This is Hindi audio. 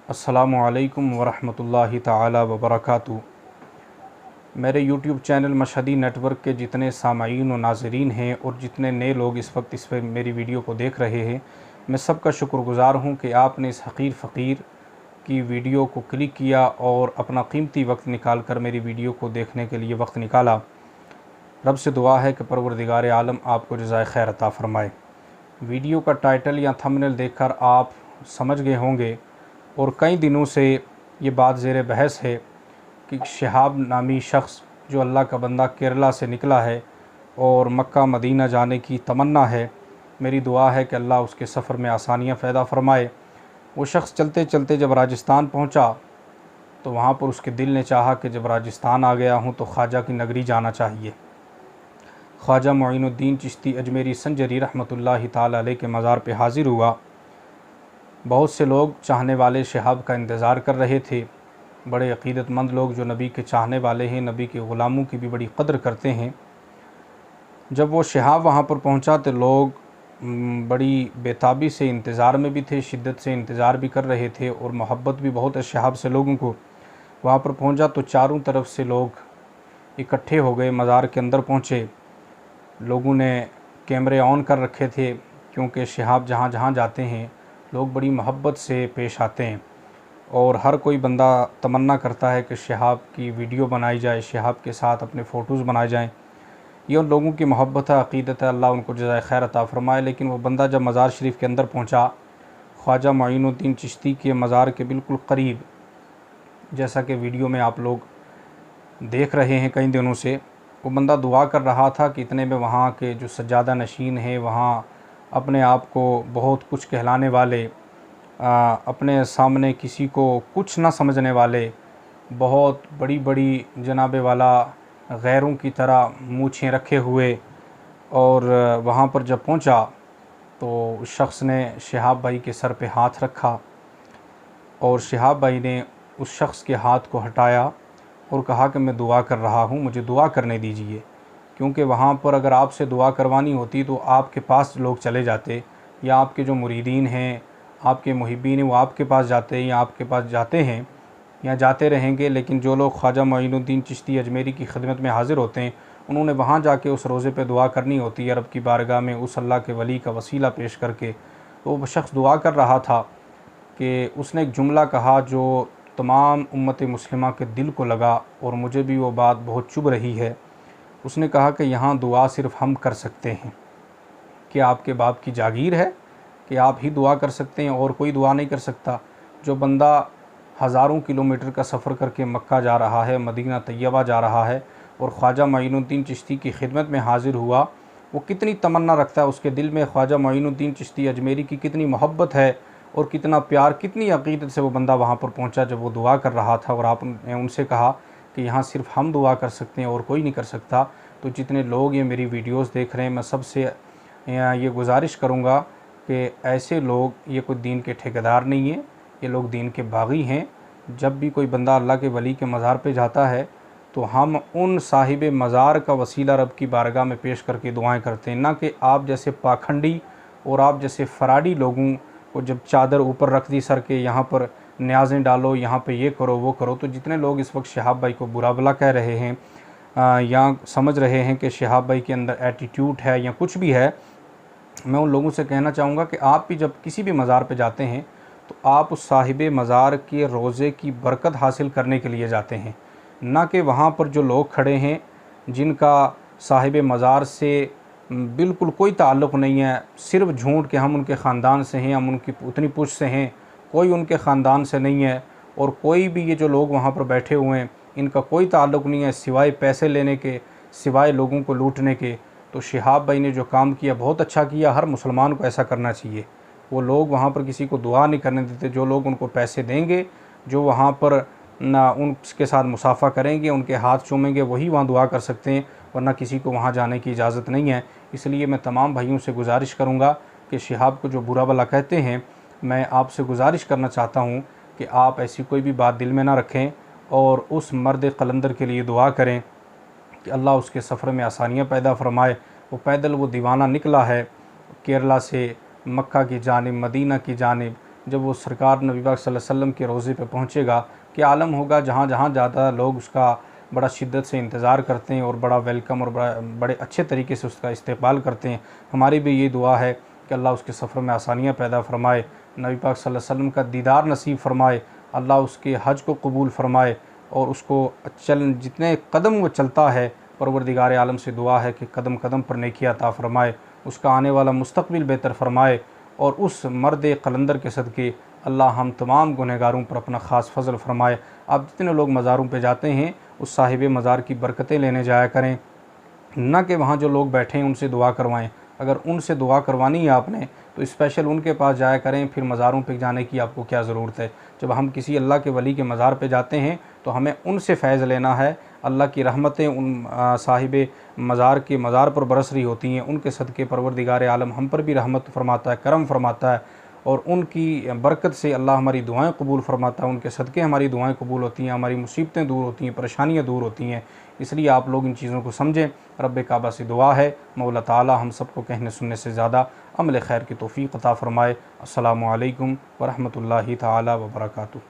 अस्सलामुअलैकुम वरहमतुल्लाहि ताला वबरकातुहू। मेरे यूट्यूब चैनल मशहदी नेटवर्क के जितने सामाईन व नाज़रीन हैं और जितने नए लोग इस वक्त इस पर मेरी वीडियो को देख रहे हैं, मैं सबका शुक्रगुज़ार हूँ कि आपने इस हक़ीर फ़कीर की वीडियो को क्लिक किया और अपना कीमती वक्त निकाल कर मेरी वीडियो को देखने के लिए वक्त निकाला। रब से दुआ है कि परवरदिगार आलम आपको जज़ाए खैर अता फ़रमाए। वीडियो का टाइटल या थंबनेल देखकर आप समझ गए होंगे और कई दिनों से ये बात ज़ेर बहस है कि शहाब नामी शख्स जो अल्लाह का बंदा केरला से निकला है और मक्का मदीना जाने की तमन्ना है। मेरी दुआ है कि अल्लाह उसके सफ़र में आसानियाँ पैदा फ़रमाए। वो शख्स चलते चलते जब राजस्थान पहुँचा तो वहाँ पर उसके दिल ने चाहा कि जब राजस्थान आ गया हूँ तो ख्वाजा की नगरी जाना चाहिए। ख्वाजा मोइनुद्दीन चिश्ती अजमेरी संजरी रहमतुल्लाहि ताला अलैह के मज़ार पे हाज़िर हुआ। बहुत से लोग चाहने वाले शहाब का इंतज़ार कर रहे थे। बड़े अक़ीदतमंद लोग जो नबी के चाहने वाले हैं, नबी के ग़ुलामों की भी बड़ी क़द्र करते हैं। जब वो शहाब वहाँ पर पहुँचा तो लोग बड़ी बेताबी से इंतज़ार में भी थे, शिद्दत से इंतज़ार भी कर रहे थे और मोहब्बत भी बहुत है शहाब से लोगों को। वहाँ पर पहुँचा तो चारों तरफ से लोग इकट्ठे हो गए, मज़ार के अंदर पहुँचे। लोगों ने कैमरे ऑन कर रखे थे क्योंकि शहाब जहाँ जहाँ जाते हैं लोग बड़ी मोहब्बत से पेश आते हैं और हर कोई बंदा तमन्ना करता है कि शहाब की वीडियो बनाई जाए, शहाब के साथ अपने फ़ोटोज़ बनाए जाएं। ये उन लोगों की मोहब्बत है, अक़ीदत है, अल्लाह उनको जज़ाए खैर अता फ़रमाए। लेकिन वो बंदा जब मज़ार शरीफ के अंदर पहुँचा, ख्वाजा मोइनुद्दीन चिश्ती के मज़ार के बिल्कुल करीब, जैसा कि वीडियो में आप लोग देख रहे हैं कई दिनों से, वो बंदा दुआ कर रहा था कि इतने में वहाँ के जो सज्जादा नशीन हैं, वहाँ अपने आप को बहुत कुछ कहलाने वाले, अपने सामने किसी को कुछ ना समझने वाले, बहुत बड़ी बड़ी जनाबे वाला गैरों की तरह मूँछें रखे हुए, और वहाँ पर जब पहुँचा तो उस शख्स ने शहाब भाई के सर पे हाथ रखा और शहाब भाई ने उस शख्स के हाथ को हटाया और कहा कि मैं दुआ कर रहा हूँ, मुझे दुआ करने दीजिए। क्योंकि वहाँ पर अगर आपसे दुआ करवानी होती तो आपके पास लोग चले जाते, या आपके जो मुरीदीन हैं, आपके मुहिब्बीन हैं, वो आपके पास जाते हैं या आपके पास जाते हैं या जाते रहेंगे। लेकिन जो लोग ख्वाजा मोइनुद्दीन चिश्ती अजमेरी की खिदमत में हाज़िर होते हैं, उन्होंने वहाँ जाके उस रोज़े पे दुआ करनी होती है, रब की बारगाह में उस अल्लाह के वली का वसीला पेश करके। तो वो शख्स दुआ कर रहा था कि उसने एक जुमला कहा जो तमाम उम्मत मुस्लिमा के दिल को लगा और मुझे भी वो बात बहुत चुभ रही है। उसने कहा कि यहाँ दुआ सिर्फ़ हम कर सकते हैं। कि आपके बाप की जागीर है कि आप ही दुआ कर सकते हैं और कोई दुआ नहीं कर सकता? जो बंदा हज़ारों किलोमीटर का सफ़र करके मक्का जा रहा है, मदीना तैयबा जा रहा है और ख्वाजा मोइनुद्दीन चिश्ती की खिदमत में हाज़िर हुआ, वो कितनी तमन्ना रखता है, उसके दिल में ख्वाजा मोइनुद्दीन चिश्ती अजमेरी की कितनी मोहब्बत है और कितना प्यार, कितनी अक़ीदत से वो बंदा वहाँ पर पहुँचा जब वो दुआ कर रहा था। और आपने उनसे कहा कि यहाँ सिर्फ़ हम दुआ कर सकते हैं और कोई नहीं कर सकता। तो जितने लोग ये मेरी वीडियोज़ देख रहे हैं, मैं सबसे ये गुजारिश करूँगा कि ऐसे लोग, ये कोई दीन के ठेकेदार नहीं हैं, ये लोग दीन के बागी हैं। जब भी कोई बंदा अल्लाह के वली के मज़ार पे जाता है तो हम उन साहिब मज़ार का वसीला रब की बारगाह में पेश करके दुआएं करते हैं, ना कि आप जैसे पाखंडी और आप जैसे फ़राडी लोगों को जब चादर ऊपर रख दी सर के, यहाँ पर न्याज़ें डालो, यहाँ पे ये करो वो करो। तो जितने लोग इस वक्त शहाब भाई को बुरा भला कह रहे हैं या समझ रहे हैं कि शहाब भाई के अंदर एटीट्यूड है या कुछ भी है, मैं उन लोगों से कहना चाहूँगा कि आप भी जब किसी भी मज़ार पे जाते हैं तो आप उस साहिब मज़ार के रोज़े की बरकत हासिल करने के लिए जाते हैं, ना कि वहाँ पर जो लोग खड़े हैं जिनका साहिब मज़ार से बिल्कुल कोई ताल्लुक़ नहीं है, सिर्फ झूठ के हम उनके ख़ानदान से हैं, हम उनकी उतनी पुश से हैं, कोई उनके ख़ानदान से नहीं है। और कोई भी ये जो लोग वहाँ पर बैठे हुए हैं, इनका कोई ताल्लुक़ नहीं है सिवाय पैसे लेने के, सिवाय लोगों को लूटने के। तो शहाब भाई ने जो काम किया बहुत अच्छा किया, हर मुसलमान को ऐसा करना चाहिए। वो लोग वहाँ पर किसी को दुआ नहीं करने देते। जो लोग उनको पैसे देंगे, जो वहाँ पर ना उनके साथ मुसाफ़ा करेंगे, उनके हाथ चूमेंगे, वही वहाँ दुआ कर सकते हैं, वरना किसी को वहाँ जाने की इजाज़त नहीं है। इसलिए मैं तमाम भाइयों से गुजारिश करूँगा कि शहाब को जो बुरा भला कहते हैं, मैं आपसे गुजारिश करना चाहता हूँ कि आप ऐसी कोई भी बात दिल में ना रखें और उस मर्द कलंदर के लिए दुआ करें कि अल्लाह उसके सफ़र में आसानियाँ पैदा फ़रमाए। वो पैदल वो दीवाना निकला है केरला से मक्का की जानिब, मदीना की जानिब, जब वो सरकार नबी पाक सल्लल्लाहु अलैहि वसल्लम के रोज़े पे पहुँचेगा कि आलम होगा जहाँ जहाँ ज़्यादा लोग उसका बड़ा शिद्दत से इंतज़ार करते हैं और बड़ा वेलकम और बड़े अच्छे तरीके से उसका इस्तकबाल करते हैं। हमारी भी ये दुआ है कि अल्लाह उसके सफ़र में आसानियाँ पैदा फ़रमाए, नबी पाक सल्लल्लाहु अलैहि वसल्लम का दीदार नसीब फ़रमाए, अल्लाह उसके हज को कबूल फ़रमाए और उसको जितने कदम वो चलता है परवरदिगार आलम से दुआ है कि कदम कदम पर नेकी अता फ़रमाए, उसका आने वाला मुस्तक़बिल बेहतर फ़रमाए और उस मर्द कलंदर के सदक़े अल्लाह हम तमाम गुनहगारों पर अपना ख़ास फ़ज़ल फ़रमाए। आप जितने लोग मज़ारों पे जाते हैं उस साहिब मज़ार की बरकतें लेने जाया करें, ना कि वहाँ जो लोग बैठे हैं उनसे दुआ करवाएं। अगर उनसे दुआ करवानी है आपने तो स्पेशल उनके पास जाया करें, फिर मज़ारों पे जाने की आपको क्या ज़रूरत है। जब हम किसी अल्लाह के वली के मज़ार पे जाते हैं तो हमें उनसे फ़ैज़ लेना है। अल्लाह की रहमतें उन साहिब मज़ार के मज़ार पर बरस रही होती हैं, उनके सदक़े परवरदिगार आलम हम पर भी रहमत फ़रमाता है, करम फ़रमाता है और उनकी बरकत से अल्लाह हमारी दुआएं कबूल फ़रमाता है। उनके सदक़े हमारी दुआएं कबूल होती हैं, हमारी मुसीबतें दूर होती हैं, परेशानियाँ दूर होती हैं। इसलिए आप लोग इन चीज़ों को समझें। रब्बे काबा से दुआ है मौला ताला हम सबको कहने सुनने से ज़्यादा अमल खैर की तौफ़ीक़ अता फ़रमाए। अस्सलामु अलैकुम व रहमतुल्लाहि ताला व बरकातुहू।